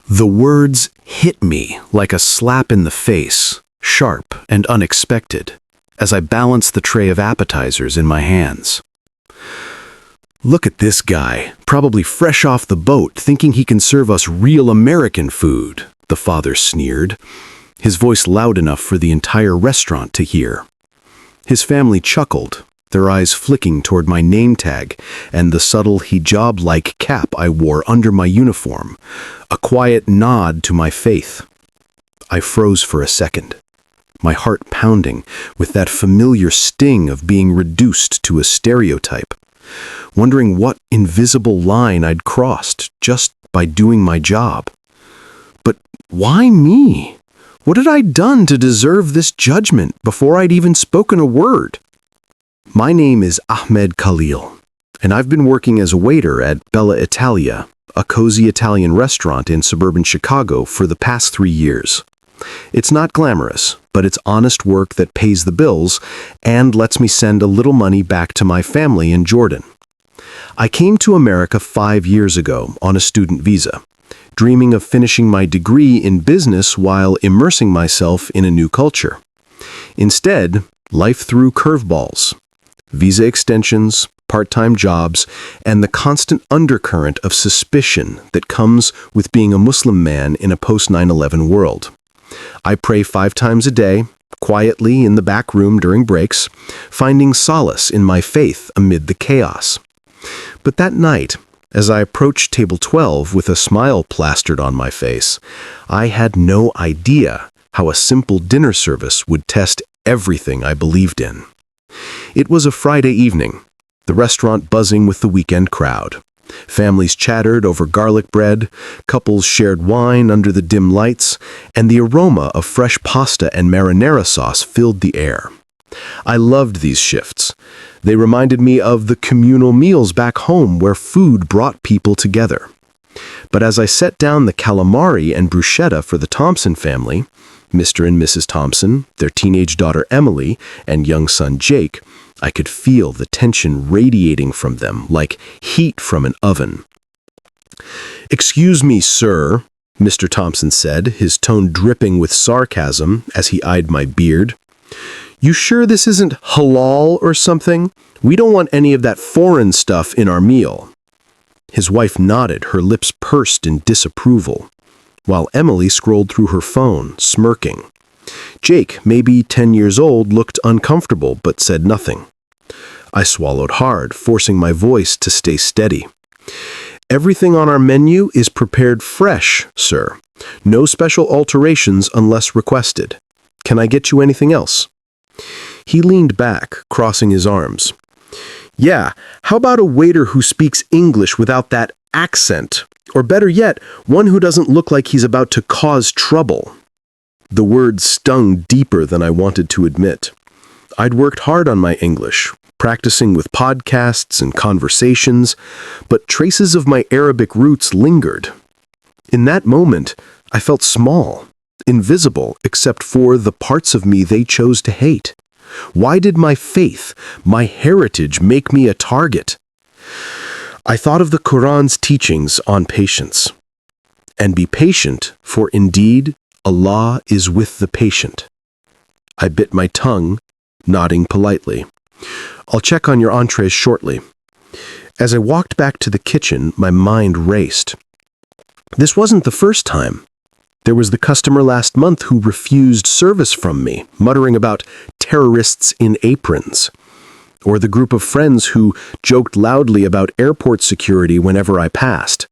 The words hit me like a slap in the face, sharp and unexpected, as I balanced the tray of appetizers in my hands. "Look at this guy, probably fresh off the boat, thinking he can serve us real American food," the father sneered, his voice loud enough for the entire restaurant to hear. His family chuckled, their eyes flicking toward my name tag and the subtle hijab-like cap I wore under my uniform, a quiet nod to my faith. I froze for a second, my heart pounding with that familiar sting of being reduced to a stereotype, wondering what invisible line I'd crossed just by doing my job. But why me? What had I done to deserve this judgment before I'd even spoken a word? My name is Ahmed Khalil, and I've been working as a waiter at Bella Italia, a cozy Italian restaurant in suburban Chicago, for the past 3 years. It's not glamorous, but it's honest work that pays the bills and lets me send a little money back to my family in Jordan. I came to America 5 years ago on a student visa, dreaming of finishing my degree in business while immersing myself in a new culture. Instead, life threw curveballs. Visa extensions, part-time jobs, and the constant undercurrent of suspicion that comes with being a Muslim man in a post-9/11 world. I pray 5 times a day, quietly in the back room during breaks, finding solace in my faith amid the chaos. But that night, as I approached table 12 with a smile plastered on my face, I had no idea how a simple dinner service would test everything I believed in. It was a Friday evening, the restaurant buzzing with the weekend crowd. Families chattered over garlic bread, couples shared wine under the dim lights, and the aroma of fresh pasta and marinara sauce filled the air. I loved these shifts. They reminded me of the communal meals back home where food brought people together. But as I set down the calamari and bruschetta for the Thompson family, Mr. and Mrs. Thompson, their teenage daughter Emily, and young son Jake, I could feel the tension radiating from them like heat from an oven. "Excuse me, sir," Mr. Thompson said, his tone dripping with sarcasm as he eyed my beard. "You sure this isn't halal or something? We don't want any of that foreign stuff in our meal." His wife nodded, her lips pursed in disapproval, while Emily scrolled through her phone, smirking. Jake, maybe 10 years old, looked uncomfortable but said nothing. I swallowed hard, forcing my voice to stay steady. "Everything on our menu is prepared fresh, sir. No special alterations unless requested. Can I get you anything else?" He leaned back, crossing his arms. "Yeah, how about a waiter who speaks English without that accent? Or better yet, one who doesn't look like he's about to cause trouble." The words stung deeper than I wanted to admit. I'd worked hard on my English, practicing with podcasts and conversations, but traces of my Arabic roots lingered. In that moment, I felt small, invisible except for the parts of me they chose to hate. Why did my faith, my heritage, make me a target? I thought of the Quran's teachings on patience. "And be patient, for indeed Allah is with the patient." I bit my tongue, nodding politely. "I'll check on your entrees shortly." As I walked back to the kitchen, my mind raced. This wasn't the first time. There was the customer last month who refused service from me, muttering about terrorists in aprons. Or the group of friends who joked loudly about airport security whenever I passed.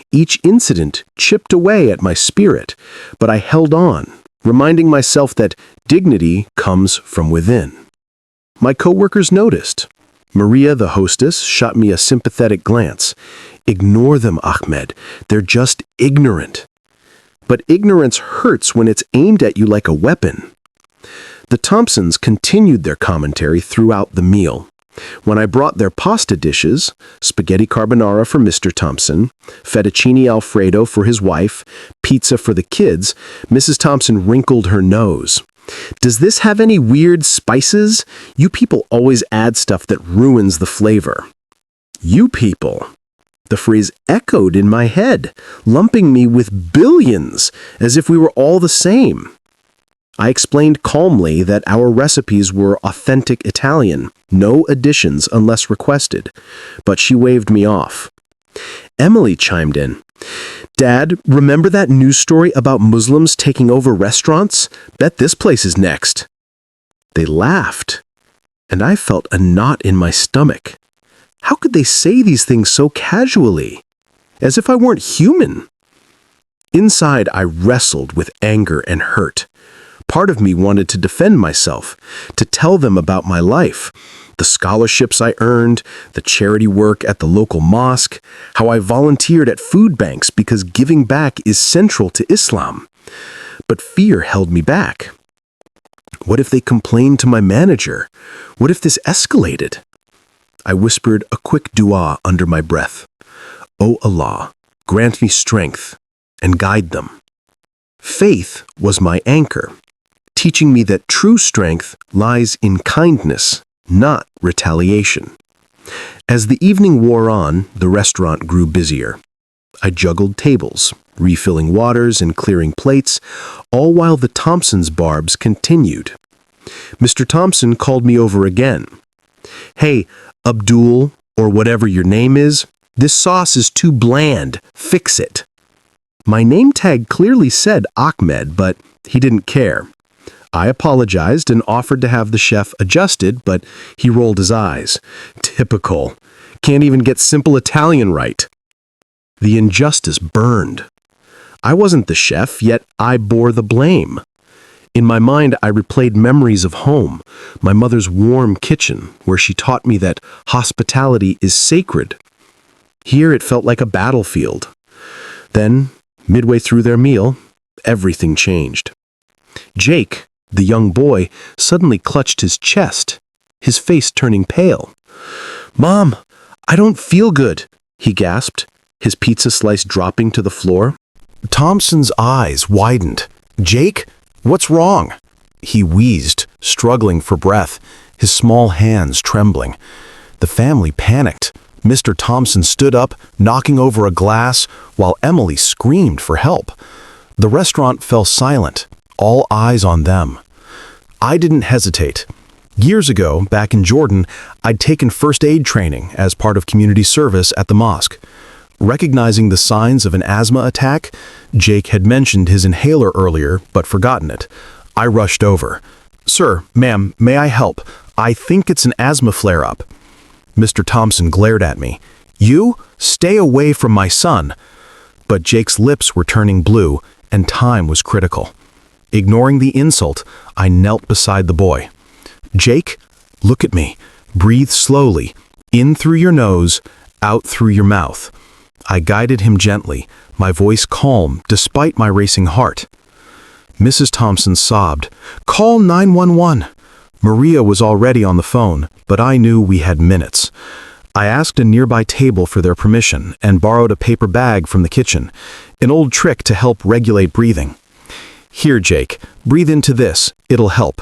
Each incident chipped away at my spirit, but I held on, reminding myself that dignity comes from within. My coworkers noticed. Maria, the hostess, shot me a sympathetic glance. "Ignore them, Ahmed. They're just ignorant." But ignorance hurts when it's aimed at you like a weapon. The Thompsons continued their commentary throughout the meal. When I brought their pasta dishes, spaghetti carbonara for Mr. Thompson, fettuccine alfredo for his wife, pizza for the kids, Mrs. Thompson wrinkled her nose. "Does this have any weird spices? You people always add stuff that ruins the flavor." "You people?" The phrase echoed in my head, lumping me with billions, as if we were all the same. I explained calmly that our recipes were authentic Italian, no additions unless requested, but she waved me off. Emily chimed in. "Dad, remember that news story about Muslims taking over restaurants? Bet this place is next." They laughed, and I felt a knot in my stomach. How could they say these things so casually? As if I weren't human. Inside, I wrestled with anger and hurt. Part of me wanted to defend myself, to tell them about my life, the scholarships I earned, the charity work at the local mosque, how I volunteered at food banks because giving back is central to Islam. But fear held me back. What if they complained to my manager? What if this escalated? I whispered a quick dua under my breath. "O Allah, grant me strength and guide them." Faith was my anchor, teaching me that true strength lies in kindness, not retaliation. As the evening wore on, the restaurant grew busier. I juggled tables, refilling waters and clearing plates, all while the Thompsons' barbs continued. Mr. Thompson called me over again. "Hey, Abdul, or whatever your name is, this sauce is too bland. Fix it." My name tag clearly said Ahmed, but he didn't care. I apologized and offered to have the chef adjusted, but he rolled his eyes. Typical. Can't even get simple Italian right. The injustice burned. I wasn't the chef, yet I bore the blame. In my mind, I replayed memories of home, my mother's warm kitchen, where she taught me that hospitality is sacred. Here it felt like a battlefield. Then, midway through their meal, everything changed. Jake, the young boy, suddenly clutched his chest, his face turning pale. "Mom, I don't feel good," he gasped, his pizza slice dropping to the floor. Thompson's eyes widened. "Jake, what's wrong?" He wheezed, struggling for breath, his small hands trembling. The family panicked. Mr. Thompson stood up, knocking over a glass, while Emily screamed for help. The restaurant fell silent, all eyes on them. I didn't hesitate. Years ago, back in Jordan, I'd taken first aid training as part of community service at the mosque. Recognizing the signs of an asthma attack, Jake had mentioned his inhaler earlier, but forgotten it. I rushed over. "Sir, ma'am, may I help? I think it's an asthma flare-up." Mr. Thompson glared at me. "You? Stay away from my son." But Jake's lips were turning blue, and time was critical. Ignoring the insult, I knelt beside the boy. "Jake, look at me. Breathe slowly. In through your nose, out through your mouth." I guided him gently, my voice calm despite my racing heart. Mrs. Thompson sobbed, "Call 911." Maria was already on the phone, but I knew we had minutes. I asked a nearby table for their permission and borrowed a paper bag from the kitchen, an old trick to help regulate breathing. "Here, Jake, breathe into this. It'll help."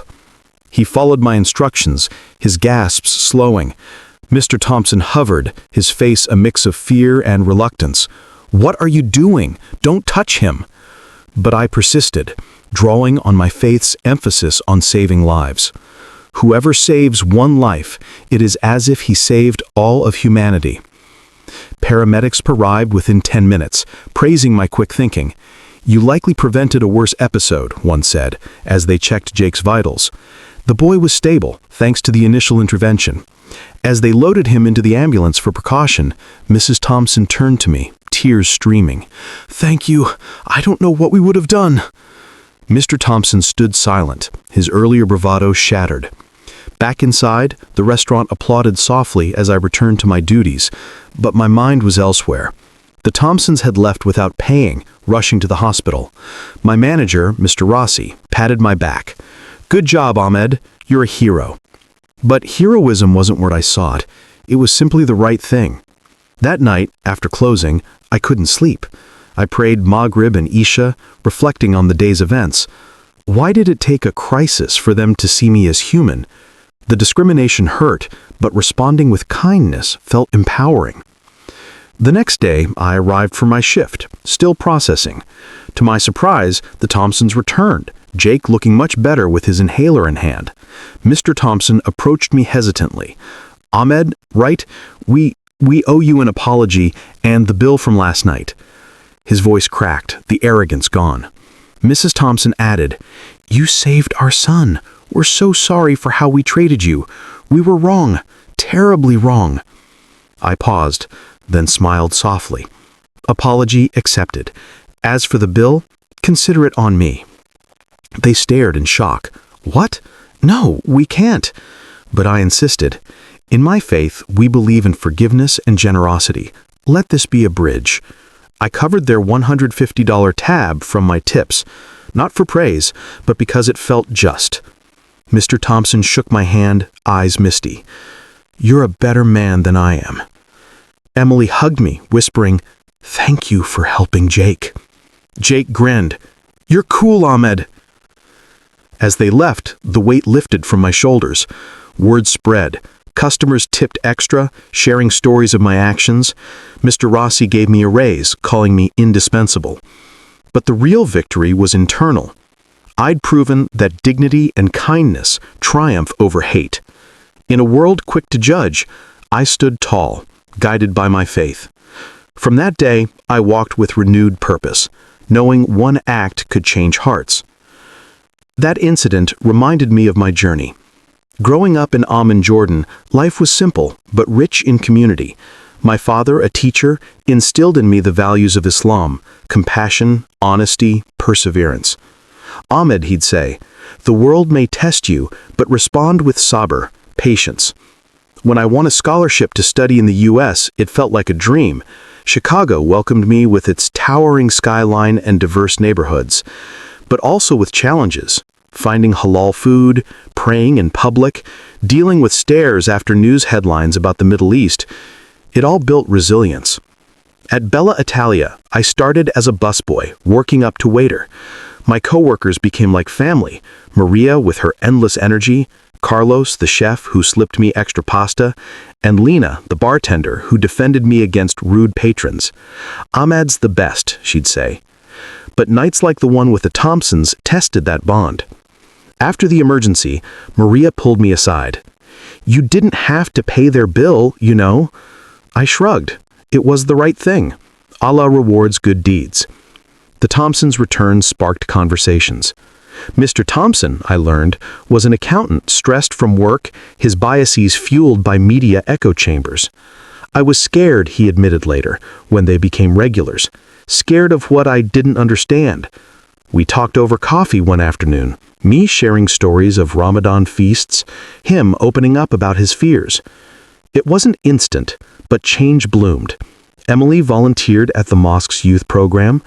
He followed my instructions, his gasps slowing. Mr. Thompson hovered, his face a mix of fear and reluctance. "What are you doing? Don't touch him." But I persisted, drawing on my faith's emphasis on saving lives. Whoever saves one life, it is as if he saved all of humanity. Paramedics arrived within 10 minutes, praising my quick thinking. "You likely prevented a worse episode," one said, as they checked Jake's vitals. The boy was stable, thanks to the initial intervention. As they loaded him into the ambulance for precaution, Mrs. Thompson turned to me, tears streaming. "Thank you. I don't know what we would have done." Mr. Thompson stood silent, his earlier bravado shattered. Back inside, the restaurant applauded softly as I returned to my duties, but my mind was elsewhere. The Thompsons had left without paying, rushing to the hospital. My manager, Mr. Rossi, patted my back. "Good job, Ahmed. You're a hero." But heroism wasn't what I sought. It was simply the right thing. That night, after closing, I couldn't sleep. I prayed Maghrib and Isha, reflecting on the day's events. Why did it take a crisis for them to see me as human? The discrimination hurt, but responding with kindness felt empowering. The next day, I arrived for my shift, still processing. To my surprise, the Thompsons returned, Jake looking much better with his inhaler in hand. Mr. Thompson approached me hesitantly. "Ahmed, right? We owe you an apology and the bill from last night." His voice cracked, the arrogance gone. Mrs. Thompson added, "You saved our son. We're so sorry for how we treated you. We were wrong, terribly wrong." I paused, then smiled softly. Apology accepted. As for the bill, consider it on me. They stared in shock. "What? No, we can't." But I insisted. In my faith, we believe in forgiveness and generosity. Let this be a bridge. I covered their $150 tab from my tips, not for praise, but because it felt just. Mr. Thompson shook my hand, eyes misty. "You're a better man than I am." Emily hugged me, whispering, "Thank you for helping Jake." Jake grinned. "You're cool, Ahmed." As they left, the weight lifted from my shoulders. Word spread. Customers tipped extra, sharing stories of my actions. Mr. Rossi gave me a raise, calling me indispensable. But the real victory was internal. I'd proven that dignity and kindness triumph over hate. In a world quick to judge, I stood tall, guided by my faith. From that day, I walked with renewed purpose, knowing one act could change hearts. That incident reminded me of my journey. Growing up in Amman, Jordan, life was simple, but rich in community. My father, a teacher, instilled in me the values of Islam: compassion, honesty, perseverance. Ahmed, he'd say, "The world may test you, but respond with sabr, patience." When I won a scholarship to study in the U.S., it felt like a dream. Chicago welcomed me with its towering skyline and diverse neighborhoods, but also with challenges. Finding halal food, praying in public, dealing with stares after news headlines about the Middle East, it all built resilience. At Bella Italia, I started as a busboy, working up to waiter. My coworkers became like family. Maria with her endless energy, Carlos, the chef who slipped me extra pasta, and Lena, the bartender who defended me against rude patrons. "Ahmed's the best," she'd say. But nights like the one with the Thompsons tested that bond. After the emergency, Maria pulled me aside. "You didn't have to pay their bill, you know." I shrugged. It was the right thing. Allah rewards good deeds. The Thompsons' return sparked conversations. Mr. Thompson, I learned, was an accountant stressed from work, his biases fueled by media echo chambers. I was scared, he admitted later, when they became regulars. Scared of what I didn't understand. We talked over coffee one afternoon, me sharing stories of Ramadan feasts, him opening up about his fears. It wasn't instant, but change bloomed. Emily volunteered at the mosque's youth program.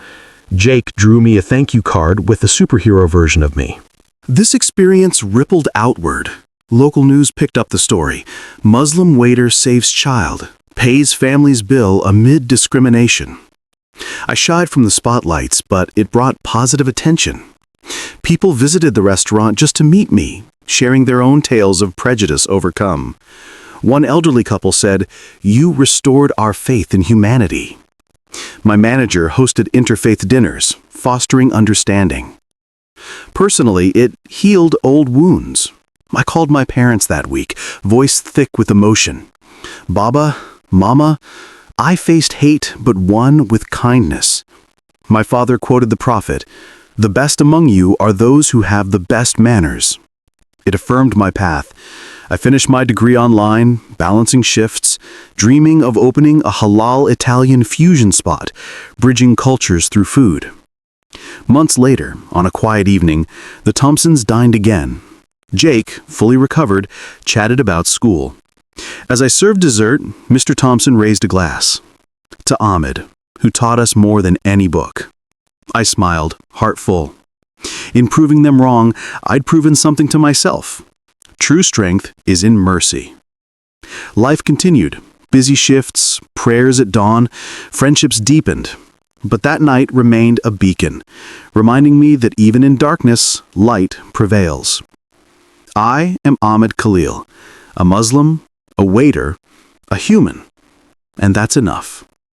Jake drew me a thank you card with the superhero version of me. This experience rippled outward. Local news picked up the story. Muslim waiter saves child, pays family's bill amid discrimination. I shied from the spotlights, but it brought positive attention. People visited the restaurant just to meet me, sharing their own tales of prejudice overcome. One elderly couple said, "You restored our faith in humanity." My manager hosted interfaith dinners, fostering understanding. Personally, it healed old wounds. I called my parents that week, voice thick with emotion. "Baba, Mama, I faced hate but won with kindness." My father quoted the prophet, "The best among you are those who have the best manners." It affirmed my path. I finished my degree online, balancing shifts, dreaming of opening a halal Italian fusion spot, bridging cultures through food. Months later, on a quiet evening, the Thompsons dined again. Jake, fully recovered, chatted about school. As I served dessert, Mr. Thompson raised a glass. "To Ahmed, who taught us more than any book." I smiled, heart full. In proving them wrong, I'd proven something to myself. True strength is in mercy. Life continued. Busy shifts, prayers at dawn, friendships deepened. But that night remained a beacon, reminding me that even in darkness, light prevails. I am Ahmed Khalil, a Muslim, a waiter, a human, and that's enough.